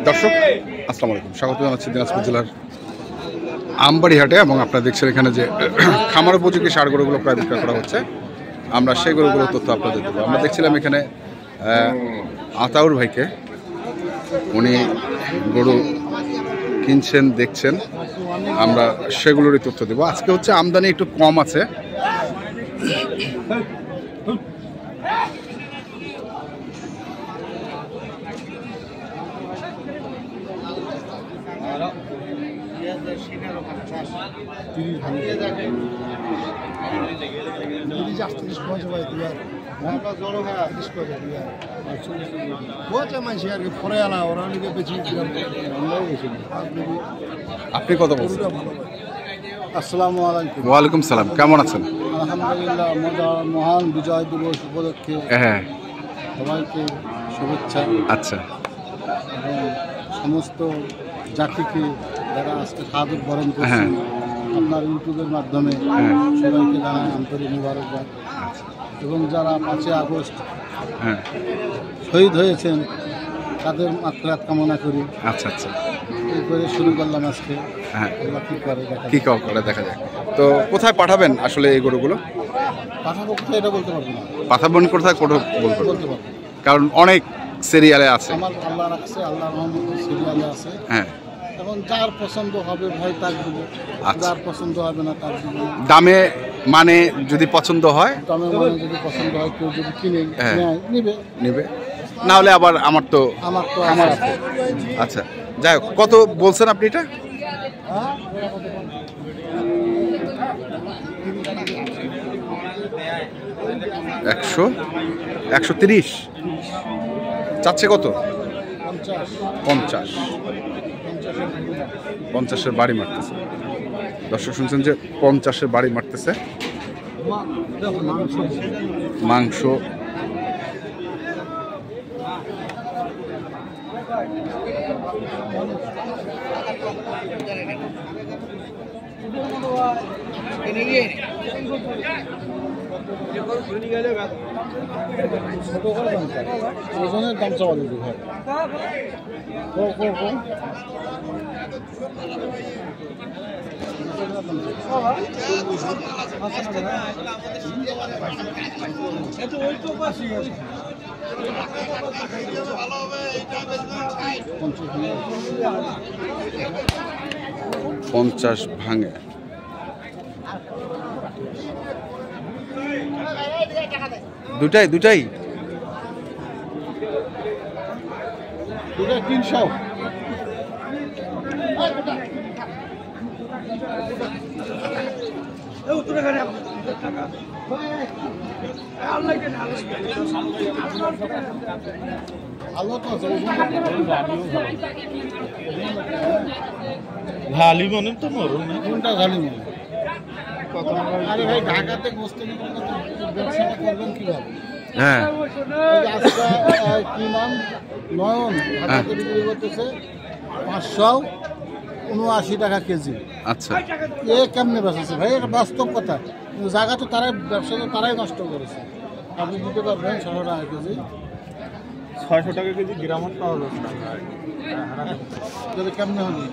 দর্শক আসসালামু আলাইকুম, স্বাগত জানাচ্ছি দিনাজপুর জেলার আমবাড়ি হাটে। এবং আপনারা দেখছেন এখানে যে খামার উপযোগী ষাঁড় গরুগুলো প্রায় বিক্রয় করা হচ্ছে। আমরা সেই গরুগুলোর তথ্য আপনাদের দেবো। আমরা দেখছিলাম এখানে আতাউর ভাইকে, উনি গরু কিনছেন দেখছেন, আমরা সেগুলোরই তথ্য দেবো। আজকে হচ্ছে আমদানি একটু কম আছে। আপনি কত বলছেন? আসসালামু আলাইকুম। ওয়ালাইকুম সালাম, কেমন আছেন? আলহামদুলিল্লাহ, মহান বিজয় দিবস উপলক্ষে হ্যাঁ, সবাইকে শুভেচ্ছা। আচ্ছা, এবং সমস্ত জাতিকে যারা আজকে শাহাদত বরণ করছেন আপনার ইউটিউবের মাধ্যমে সবাইকে জানাই আন্তরিক মুবারকবাদ। এবং যারা 5ই আগস্ট শহীদ হয়েছেন তাদের মাগফিরাত কামনা করি। আচ্ছা আচ্ছা, এই করে শুরু করলাম আজকে। হ্যাঁ, কি করে দেখা যায়। তো কোথায় পাঠাবেন আসলে এই গরুগুলো? পাঠাবো কোথায় এটা বলতে পারবো না। পাঠাবেন কোথায় বলতে পারবো, কারণ অনেক সিরিয়ালে আছে। আমার আল্লাহ রাখছে, আল্লাহর রহমতে সিরিয়ালে আছে। হ্যাঁ, এবং যার পছন্দ হবে ভাই তার দিব, যার পছন্দ হবে না তার দিব। দামে মানে যদি পছন্দ হয়, দামে মানে যদি পছন্দ হয়, কেউ যদি কিনে নিবে, না হলে আবার আমার তো আমার আছে। আচ্ছা, যাই হোক, কত বলছেন আপনি এটা? একশো 130 চাচ্ছে কত? 50 50-এর বাড়ি মারতেছে। দর্শক শুনছেন যে 50-এর বাড়ি মারতেছে। মাংস ওজনের দাম চাওয়া দিতে হয়। 50 ভাঙে। দুটাই 300। ঘালি মনে তো মরুন না, কোনটা ঘালি মনে? আরে ভাই, ঢাকাতে বসতে ব্যবসাটা করবেন কিভাবে? হ্যাঁ, কি নাম, নয়ন ঢাকাতে বিক্রি করতেছে 579 টাকা কেজি। আচ্ছা, এ কেমনে বেঁচেছে ভাই? এটা বাস্তব কথা। জায়গা তো তারাই, ব্যবসা তো তারাই নষ্ট করেছে। আপনি দিতে পারবেন 600 টাকা কেজি? 600 টাকা কেজি গ্রামত পাওয়া যাচ্ছে যদি কেমনে হবে?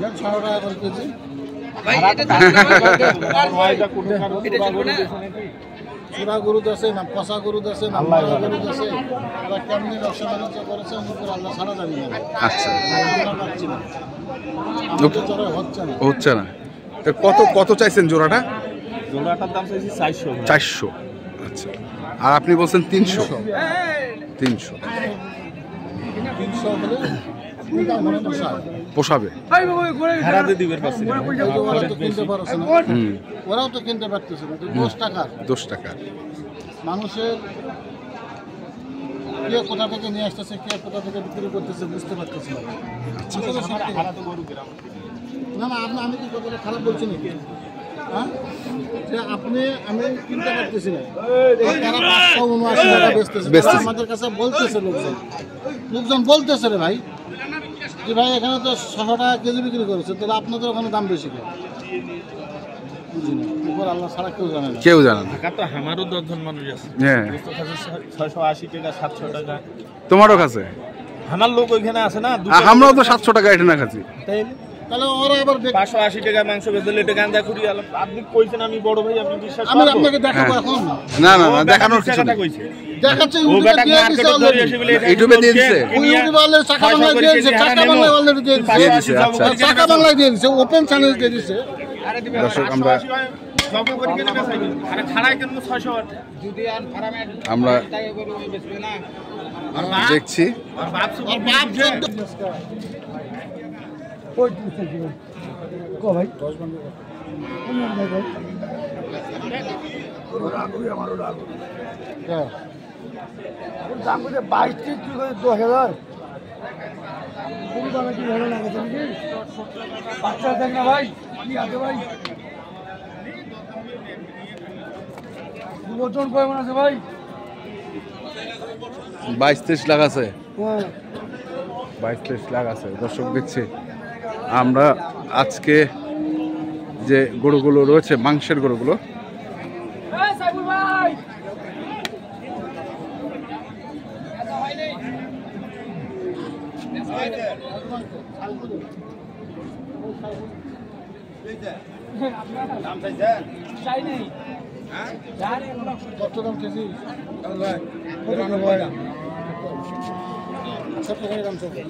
600 টাকা করে কেজি। চূড়া গরু আছে না, পচা গরু আছে না, মারা গরু আছে, ওরা কেমনি ব্যবসা বাণিজ্য করেছে আল্লাহ ছাড়া জানি না। আচ্ছা, হচ্ছে না। কত চাইছেন জোড়াটা? জোড়াটার দাম চাইছি 400। আচ্ছা, আর আপনি বলছেন 300 হলে পোষাবে? ওরাও তো কিনতে পারতেছে না। 10 টাকা মানুষের কে কোথা থেকে নিয়ে আসতেছে, কে কোথা থেকে বিক্রি করতেছে বুঝতে পারতেছে না। না, আমি কি কথাটা খারাপ বলছি নাকি? হ্যাঁ, যে আমি কিনতে পারতেছি না, তারা 579 টাকা বেচতেছে। আমাদের কাছে বলতেছে লোকজন বলতেছে রে ভাই, যে ভাই এখানে তো 600 টাকা কেজি বিক্রি করেছে, তাহলে আপনাদের ওখানে দাম বেশি কেন? বুঝি না, উপর আল্লাহ ছাড়া কেউ জানে না। কেউ জানে না। ঢাকা তো আমারও 10 জন মানুষ আছে, হ্যাঁ, গোস্ত খাচ্ছে 680 টাকা 700 টাকা। তোমারও কাছে আমার লোক ওইখানে আছে না, আমরাও তো 700 টাকা এটা না খাচ্ছি। তাহলে ওরা আবার 580 টাকা মাংস বেচলে এটা গান্দা খুঁড়ি আলাম। আপনি কইছেন আমি বড় ভাই, আপনি বিশ্বাস আমি করবেন? আপনাকে দেখাবো হ্যাঁ। এখন। না না না, দেখানোর কিছু নেই। দেখাচ্ছে ও ইউটিউবে বেটা দিয়ে দিছে মার্কেটে already। ধরে এসে বলে এটা ইউটিউবে দিয়ে দিছে? ওই ইউটিউবে already চাকা বাংলায় দিয়ে দিছে, চাকা বাংলায় already দিয়ে দিছে। দিয়ে দিছে, আচ্ছা। চাকা বাংলায় দিয়ে দিছে, ওপেন চ্যানেল দিয়ে দিছে। দর্শক, আমরা দেখছি হ্যাঁ। ওজন কেমন আছে ভাই? 22-23 লাখ আছে, 22-23 লাখ আছে। দর্শক দেখছি আমরা আজকে যে গরুগুলো রয়েছে, মাংসের গরুগুলো, কত দাম কেজি?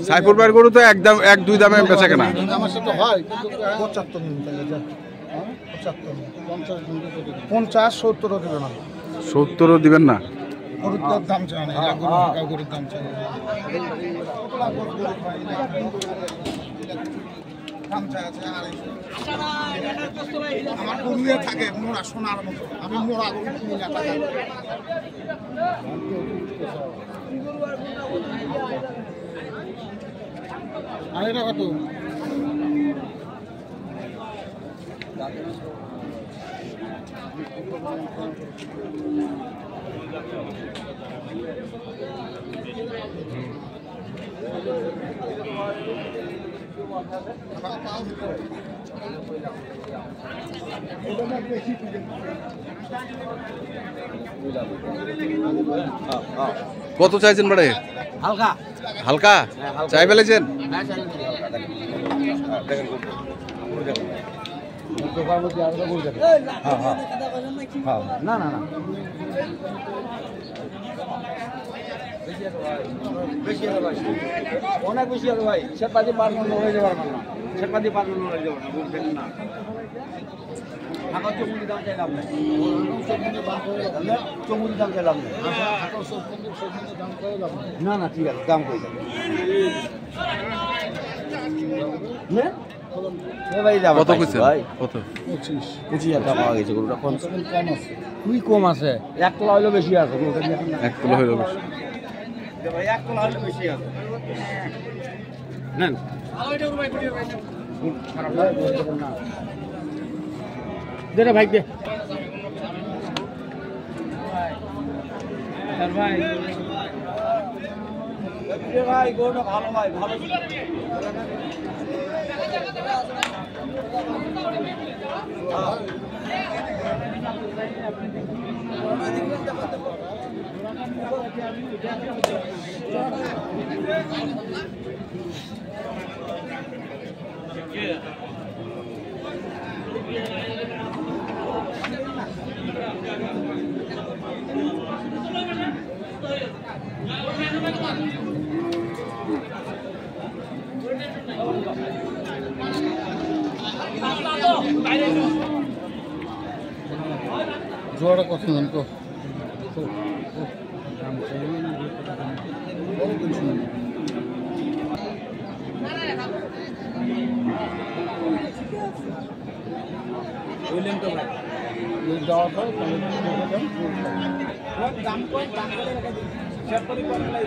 সাইফুল ভাইয়ের গরু তো একদম 1-2 দামে বেচা কেনা। আমার সাথে হয় কিন্তু 75 দিন থেকে যা 75 50 70 দেবে না, 70ও দিবেন না? গরুর দাম চায় না, গরুর দাম চায় না। আমার গরুয়ে থাকে মোড়া সোনার মতো, আমি মোড়া গরু কিনি না টাকা। আর এটা কত? কত চাইছেন বাড়ে? হালকা হালকা চাই ফেলেছেন? না না না অনেক বেশি হবে ভাই, সেপাদি পারবেন হয়ে যাবার না, সেপাদি পারবেন হয়ে যাবার না, বলছেন না। চমুদি দাম চাইলাম না, চমুদি দাম চাইলাম না, না ঠিক আছে, দাম করে যাবে। কত কইছেন? কত? 25,000 টাকা পাওয়া গেছে গরুটা। কম আছে, খুবই কম আছে, 1 তোলা হইলেও বেশি আছে গরুটা। 1 কিলো হইলো বেশি। ভাই 1 তোলা হইলেও বেশি আছে। নেন দে রে ভাই, দে ভাই, ভাই গরুটা ভালো ভাই, ভালো। জোয়ারা কত নেন তো? বললেন তো ভাই যাওয়ার পর দাম কম, দাম করে রেখে দিন, সেপাদি পারবেন না।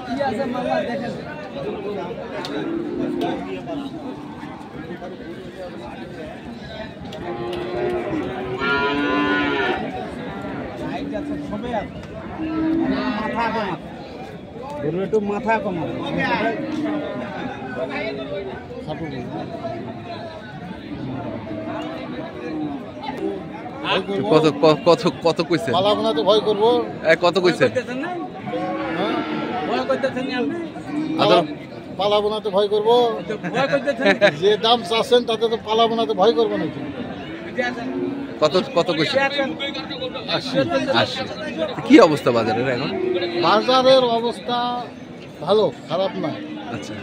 কি আছে মামা দেখেন। গরু একটু মাথা কমাবে খাটো গরু। কত কত কত কইছেন? পালা বোনাতে ভয় করবো। কত কইছেন? হ্যাঁ? আদর পালা বোনাতে ভয় করবো। যে দাম চাচ্ছেন তাতে তো পালা বোনাতে ভয় করবো নাকি? কত কত কইছেন? 80। কি অবস্থা বাজারের এখন? বাজারের অবস্থা ভালো, খারাপ না। আচ্ছা,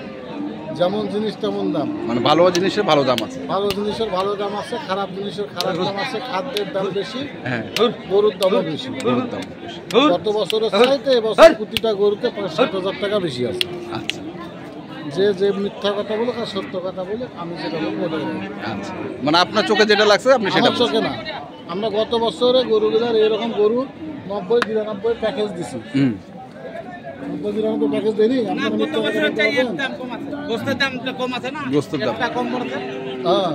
যেমন জিনিস তেমন দাম। মানে ভালো জিনিসের ভালো দাম আছে। ভালো জিনিসের ভালো দাম আছে, খারাপ জিনিসের খারাপ দাম আছে। খাদ্যের দাম বেশি, হ্যাঁ, গরুর দামও বেশি। গরুর দাম বেশি। গত বছরের চাইতে এবছর প্রতিটা গরুতে ৫-৭ টাকা বেশি আছে। আচ্ছা যে মিথ্যা কথা বলে আর সত্য কথা বলে, আমি যেটা বলবো ওটাই বলবো। আচ্ছা, মানে আপনার চোখে যেটা লাগছে আপনি সেটা আমার চোখে না। আমরা গত বছরে গরুগুলার এরকম গরু ৯০-৯২ প্যাকেজ দিছি। ৯০-৯২ প্যাকেজ দেয়নি। আপনারা মিথ্যা কথা বলতে পারবেন? গোস্তের দাম কম আছে না গোস্তের দাম কম পড়ছে হ্যাঁ।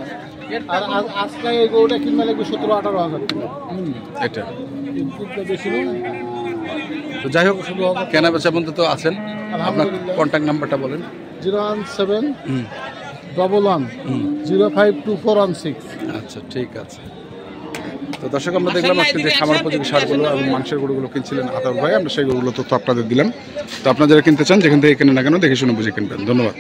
আর আজকে এই গরুটা কিনতে লাগবে ১৭-১৮ হাজার টাকা। এটা। কিন্তু বেশি নয়। তো যাই হোক, কেনা বেচা পর্যন্ত তো আছেন। আপনার আলহামদুলিল্লাহ। কন্ট্যাক্ট নাম্বারটা বলেন। 017-11-052416। আচ্ছা, ঠিক আছে। তো দর্শক, আমরা দেখলাম আজকে যে খামার উপযোগী সারগুলো এবং মাংসের গরুগুলো কিনছিলেন আতাউর ভাই, আমরা সেই গরুগুলো তথ্য আপনাদের দিলাম। তো আপনারা যারা কিনতে চান, যেখান থেকে কেনেন না কেন দেখে শুনে বুঝে কিনবেন। ধন্যবাদ।